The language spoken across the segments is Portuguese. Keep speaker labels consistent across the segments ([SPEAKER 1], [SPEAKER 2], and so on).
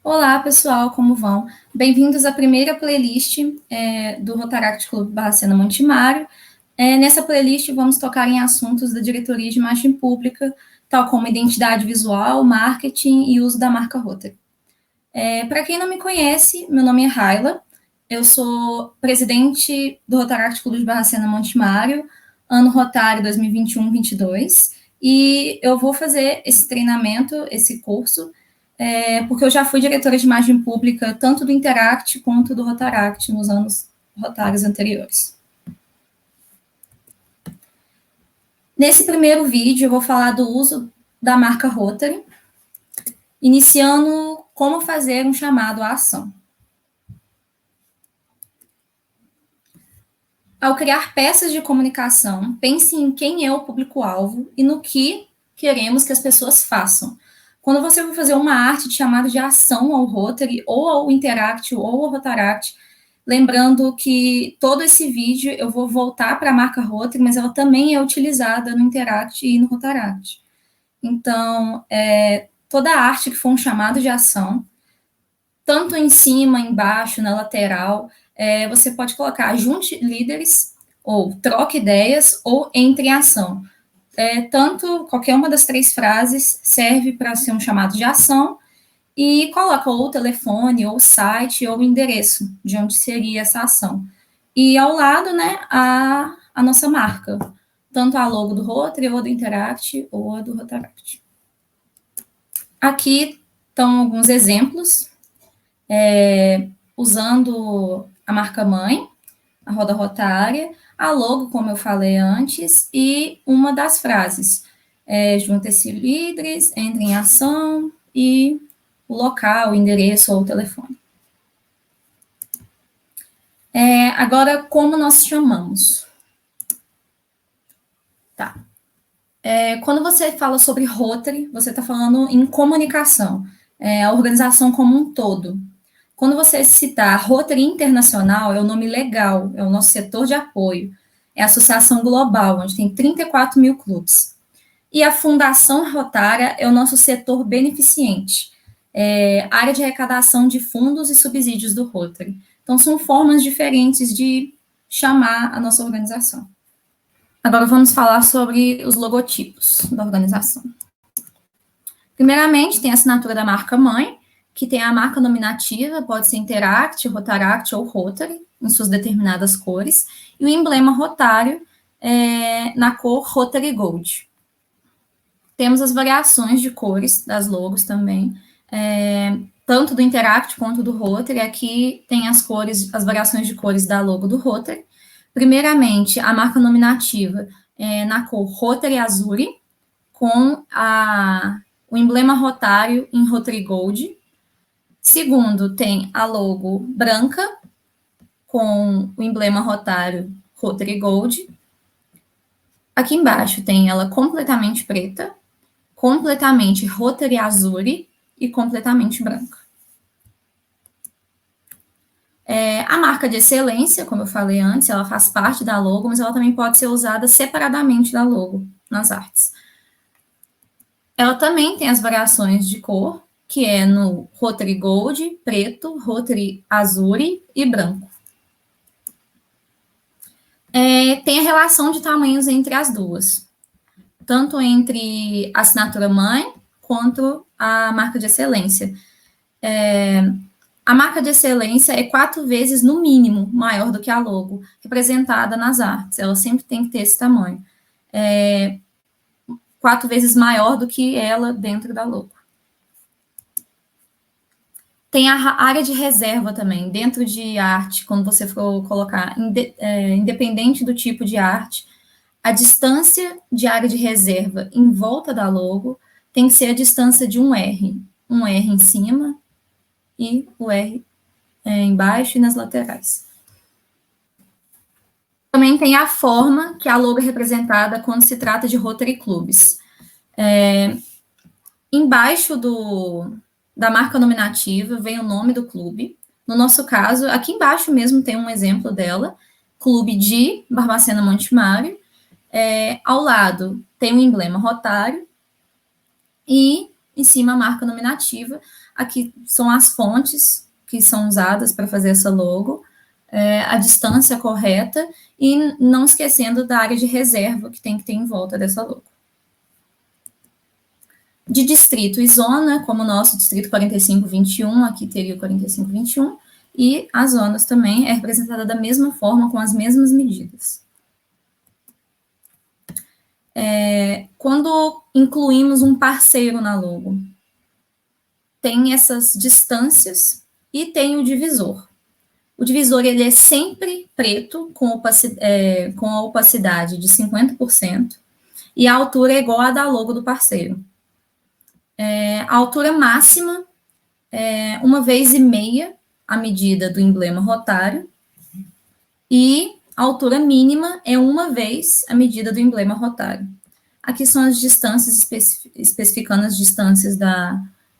[SPEAKER 1] Olá, pessoal, como vão? Bem-vindos à primeira playlist do Rotaract Clube Barbacena Montimário. Nessa playlist, vamos tocar em assuntos da diretoria de imagem pública, tal como identidade visual, marketing e uso da marca Rotary. Para quem não me conhece, meu nome é Raila, eu sou presidente do Rotaract Clube de Barbacena Montimário, ano rotário 2021-22, e eu vou fazer esse treinamento, esse curso, porque eu já fui diretora de imagem pública tanto do Interact quanto do Rotaract nos anos rotários anteriores. Nesse primeiro vídeo, eu vou falar do uso da marca Rotary, iniciando como fazer um chamado à ação. Ao criar peças de comunicação, pense em quem é o público-alvo e no que queremos que as pessoas façam. Quando você for fazer uma arte de chamado de ação ao Rotary, ou ao Interact, ou ao Rotaract, lembrando que todo esse vídeo eu vou voltar para a marca Rotary, mas ela também é utilizada no Interact e no Rotaract. Então, toda arte que for um chamado de ação, tanto em cima, embaixo, na lateral, você pode colocar junte líderes, ou troque ideias, ou entre em ação. Tanto, qualquer uma das três frases serve para ser um chamado de ação, e coloca ou o telefone, ou o site, ou o endereço de onde seria essa ação. E ao lado, né, a nossa marca, tanto a logo do Rotary, ou do Interact, ou a do Rotaract. Aqui estão alguns exemplos, usando a marca mãe, a roda rotária, a logo, como eu falei antes, e uma das frases, junte-se líderes, entre em ação, e o local, o endereço ou o telefone. Agora, como nós chamamos? Tá. Quando você fala sobre Rotary, você está falando em comunicação, a organização como um todo. Quando você citar Rotary Internacional, é o nome legal, é o nosso setor de apoio, é a associação global, onde tem 34 mil clubes. E a Fundação Rotária é o nosso setor beneficente, área de arrecadação de fundos e subsídios do Rotary. Então, são formas diferentes de chamar a nossa organização. Agora vamos falar sobre os logotipos da organização. Primeiramente, tem a assinatura da marca mãe, que tem a marca nominativa, pode ser Interact, Rotaract ou Rotary, em suas determinadas cores, e o emblema rotário na cor Rotary Gold. Temos as variações de cores das logos também, tanto do Interact quanto do Rotary. Aqui tem as variações de cores da logo do Rotary. Primeiramente, a marca nominativa na cor Rotary Azzurri, com o emblema rotário em Rotary Gold. Segundo, tem a logo branca, com o emblema rotário Rotary Gold. Aqui embaixo tem ela completamente preta, completamente Rotary Azzurri e completamente branca. A marca de excelência, como eu falei antes, ela faz parte da logo, mas ela também pode ser usada separadamente da logo, nas artes. Ela também tem as variações de cor, que é no Rotary Gold, preto, Rotary Azzurri e branco. Tem a relação de tamanhos entre as duas, tanto entre a assinatura mãe quanto a marca de excelência. A marca de excelência é 4 vezes, no mínimo, maior do que a logo, representada nas artes. Ela sempre tem que ter esse tamanho. 4 vezes maior do que ela dentro da logo. Tem a área de reserva também, dentro de arte, quando você for colocar, independente do tipo de arte, a distância de área de reserva em volta da logo tem que ser a distância de um R em cima e o R embaixo e nas laterais. Também tem a forma que a logo é representada quando se trata de Rotary Clubes. Embaixo da marca nominativa vem o nome do clube. No nosso caso, aqui embaixo mesmo tem um exemplo dela, Clube de Barbacena Montimário. Ao lado tem o emblema rotário e em cima a marca nominativa. Aqui são as fontes que são usadas para fazer essa logo, a distância correta, e não esquecendo da área de reserva que tem que ter em volta dessa logo. De distrito e zona, como o nosso distrito 4521, aqui teria o 4521, e as zonas também é representada da mesma forma, com as mesmas medidas. Quando incluímos um parceiro na logo, tem essas distâncias e tem o divisor. O divisor, ele é sempre preto, com a opacidade de 50%, e a altura é igual à da logo do parceiro. A altura máxima é 1,5 vezes a medida do emblema rotário, e a altura mínima é 1 vez a medida do emblema rotário. Aqui são as distâncias, especificando as distâncias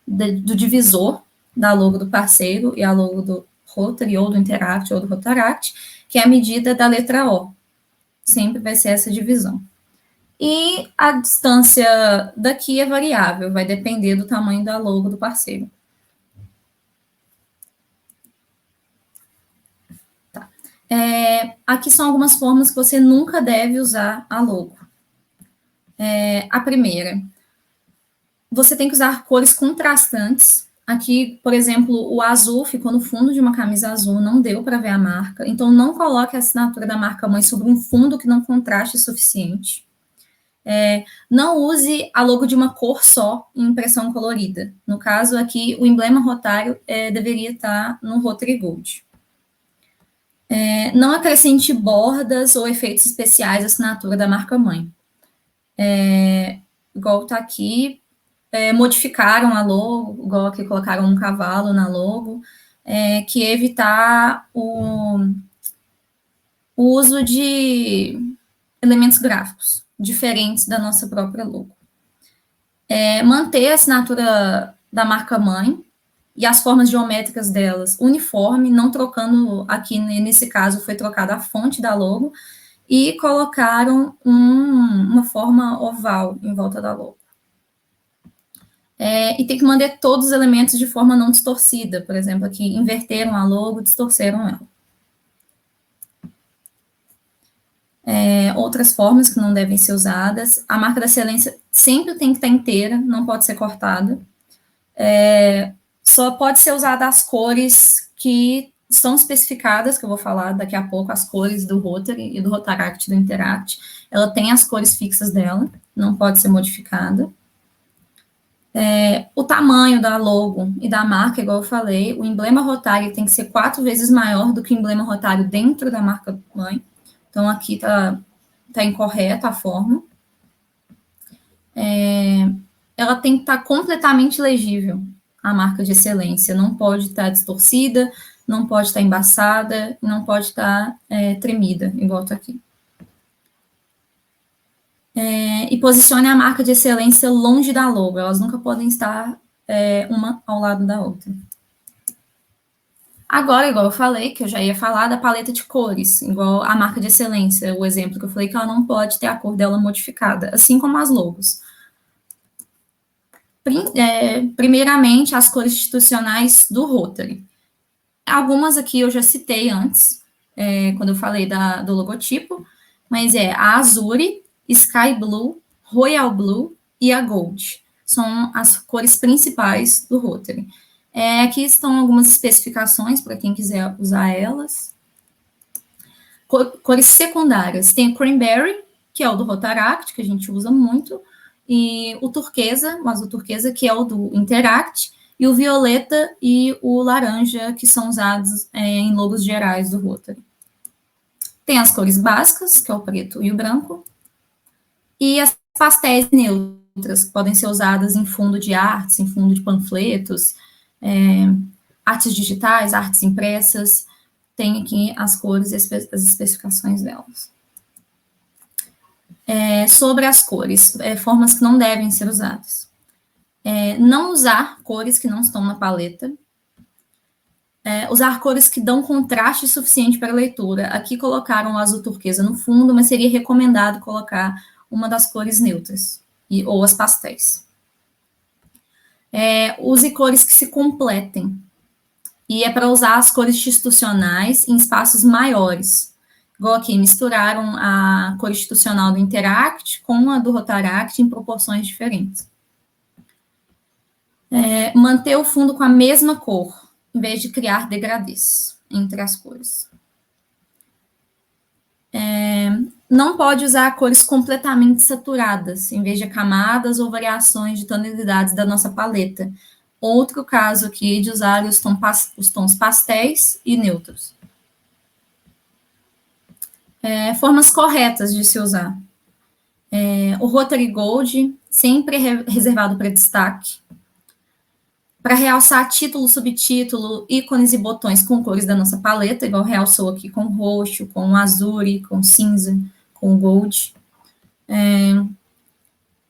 [SPEAKER 1] do divisor, da logo do parceiro e a logo do Rotary, ou do Interact, ou do Rotaract, que é a medida da letra O. Sempre vai ser essa divisão. E a distância daqui é variável, vai depender do tamanho da logo do parceiro. Tá. Aqui são algumas formas que você nunca deve usar a logo. A primeira, você tem que usar cores contrastantes. Aqui, por exemplo, o azul ficou no fundo de uma camisa azul, não deu para ver a marca, então não coloque a assinatura da marca-mãe sobre um fundo que não contraste o suficiente. Não use a logo de uma cor só em impressão colorida. No caso aqui, o emblema rotário deveria estar no Rotary Gold. Não acrescente bordas ou efeitos especiais à assinatura da marca-mãe. Igual está aqui, modificaram a logo, igual aqui colocaram um cavalo na logo, que evitar o uso de elementos gráficos diferentes da nossa própria logo. Manter a assinatura da marca-mãe e as formas geométricas delas uniforme, não trocando, aqui nesse caso foi trocada a fonte da logo, e colocaram uma forma oval em volta da logo. E tem que manter todos os elementos de forma não distorcida. Por exemplo, aqui inverteram a logo, distorceram ela. Outras formas que não devem ser usadas. A marca da excelência sempre tem que estar inteira, não pode ser cortada. Só pode ser usada as cores que são especificadas, que eu vou falar daqui a pouco, as cores do Rotary e do Rotaract, do Interact. Ela tem as cores fixas dela, não pode ser modificada. O tamanho da logo e da marca, igual eu falei, o emblema rotário tem que ser 4 vezes maior do que o emblema rotário dentro da marca-mãe. Então, aqui tá incorreta a forma. Ela tem que estar completamente legível, a marca de excelência. Não pode estar distorcida, não pode estar embaçada, não pode estar tremida, igual está aqui. E posicione a marca de excelência longe da logo, elas nunca podem estar uma ao lado da outra. Agora, igual eu falei, que eu já ia falar da paleta de cores, igual a marca de excelência, o exemplo que eu falei que ela não pode ter a cor dela modificada, assim como as logos. Primeiramente, as cores institucionais do Rotary. Algumas aqui eu já citei antes, quando eu falei do logotipo, mas a Azure, Sky Blue, Royal Blue e a Gold. São as cores principais do Rotary. Aqui estão algumas especificações para quem quiser usar elas. Cores secundárias. Tem o Cranberry, que é o do Rotaract, que a gente usa muito, e o turquesa, o azul turquesa, que é o do Interact, e o violeta e o laranja, que são usados em logos gerais do Rotary. Tem as cores básicas, que é o preto e o branco, e as pastéis neutras, que podem ser usadas em fundo de artes, em fundo de panfletos, artes digitais, artes impressas. Tem aqui as cores e as especificações delas. Sobre as cores, formas que não devem ser usadas. Não usar cores que não estão na paleta. Usar cores que dão contraste suficiente para a leitura. Aqui colocaram o azul turquesa no fundo, mas seria recomendado colocar uma das cores neutras, ou as pastéis. Use cores que se completem. E é para usar as cores institucionais em espaços maiores. Igual aqui, misturaram a cor institucional do Interact com a do Rotaract em proporções diferentes. Manter o fundo com a mesma cor, em vez de criar degradês entre as cores. Não pode usar cores completamente saturadas, em vez de camadas ou variações de tonalidades da nossa paleta. Outro caso aqui de usar os tons pastéis e neutros. Formas corretas de se usar. O Rotary Gold, sempre reservado para destaque. Para realçar título, subtítulo, ícones e botões com cores da nossa paleta, igual realçou aqui com roxo, com azul, com cinza, com gold.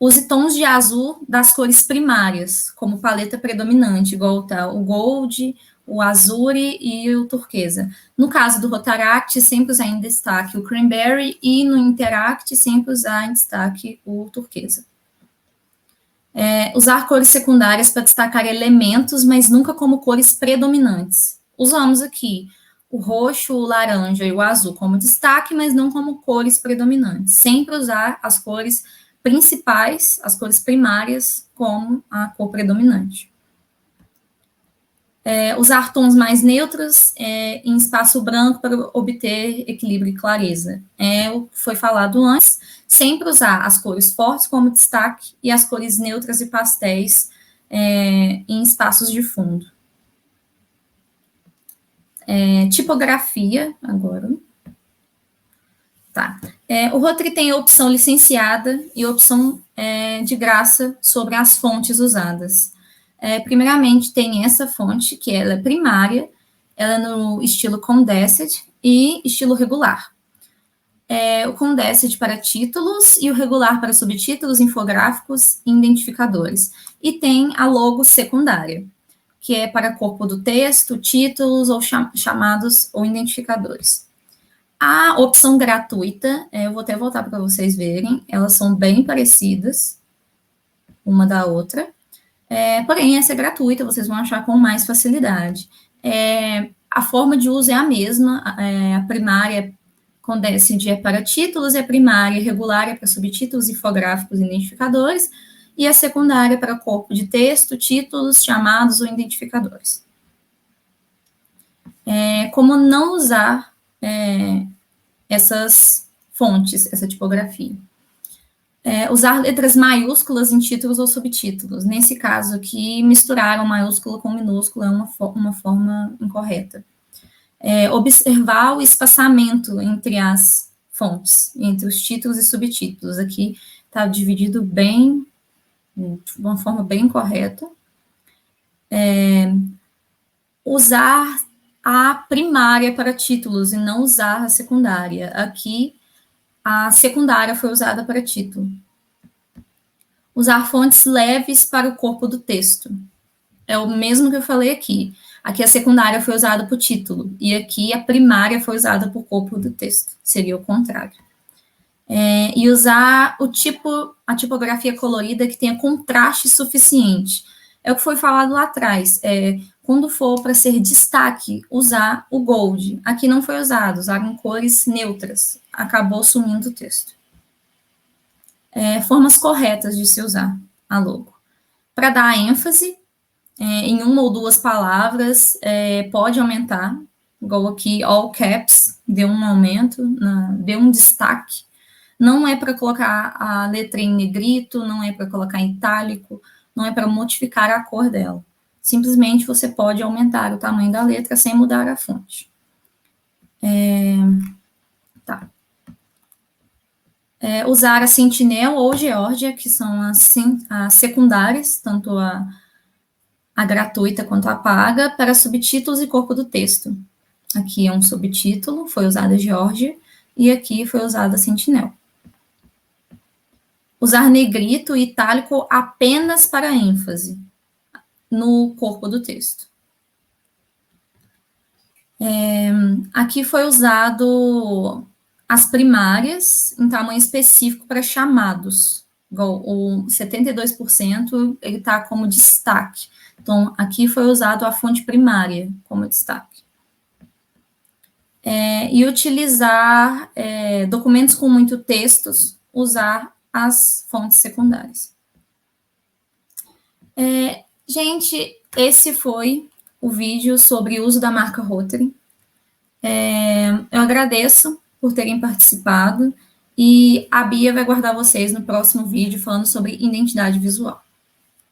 [SPEAKER 1] Use tons de azul das cores primárias, como paleta predominante, igual tá o gold, o azul e o turquesa. No caso do Rotaract, sempre usar em destaque o cranberry, e no Interact, sempre usar em destaque o turquesa. Usar cores secundárias para destacar elementos, mas nunca como cores predominantes. Usamos aqui o roxo, o laranja e o azul como destaque, mas não como cores predominantes. Sempre usar as cores principais, as cores primárias, como a cor predominante. Usar tons mais neutros em espaço branco para obter equilíbrio e clareza. O que foi falado antes, sempre usar as cores fortes como destaque e as cores neutras e pastéis em espaços de fundo. Tipografia, agora. Tá. O Rotary tem a opção licenciada e a opção de graça sobre as fontes usadas. Primeiramente, tem essa fonte, que ela é primária, ela é no estilo Condensed e estilo regular. O Condensed para títulos e o regular para subtítulos, infográficos e identificadores. E tem a logo secundária, que é para corpo do texto, títulos ou chamados ou identificadores. A opção gratuita, eu vou até voltar para vocês verem, elas são bem parecidas, uma da outra. Porém, essa é gratuita, vocês vão achar com mais facilidade. A forma de uso é a mesma, a primária Condensed é para títulos, e a primária regular é para subtítulos, infográficos e identificadores, e a secundária para corpo de texto, títulos, chamados ou identificadores. Como não usar essas fontes, essa tipografia? Usar letras maiúsculas em títulos ou subtítulos. Nesse caso aqui, misturaram maiúsculo com minúsculo, é uma forma incorreta. Observar o espaçamento entre as fontes, entre os títulos e subtítulos. Aqui está dividido bem, de uma forma bem correta. Usar a primária para títulos e não usar a secundária. Aqui, a secundária foi usada para título. Usar fontes leves para o corpo do texto. É o mesmo que eu falei aqui. Aqui a secundária foi usada para o título, e aqui a primária foi usada para o corpo do texto. Seria o contrário. E usar a tipografia colorida que tenha contraste suficiente. É o que foi falado lá atrás. Quando for para ser destaque, usar o gold. Aqui não foi usado, usaram cores neutras. Acabou sumindo o texto. Formas corretas de se usar a logo. Para dar ênfase, em uma ou duas palavras, pode aumentar, igual aqui, all caps, deu um aumento, deu um destaque. Não é para colocar a letra em negrito, não é para colocar em itálico, não é para modificar a cor dela. Simplesmente você pode aumentar o tamanho da letra sem mudar a fonte. Tá. Usar a Sentinel ou Georgia, que são as secundárias, tanto a gratuita quanto a paga, para subtítulos e corpo do texto. Aqui é um subtítulo, foi usada a Georgia, e aqui foi usada a Sentinel. Usar negrito e itálico apenas para ênfase no corpo do texto. Aqui foi usado as primárias em tamanho específico para chamados. igual o 72%, ele está como destaque. Então, aqui foi usado a fonte primária como destaque. E utilizar documentos com muito textos, usar as fontes secundárias. Gente, esse foi o vídeo sobre o uso da marca Rotary. Eu agradeço por terem participado e a Bia vai guardar vocês no próximo vídeo falando sobre identidade visual.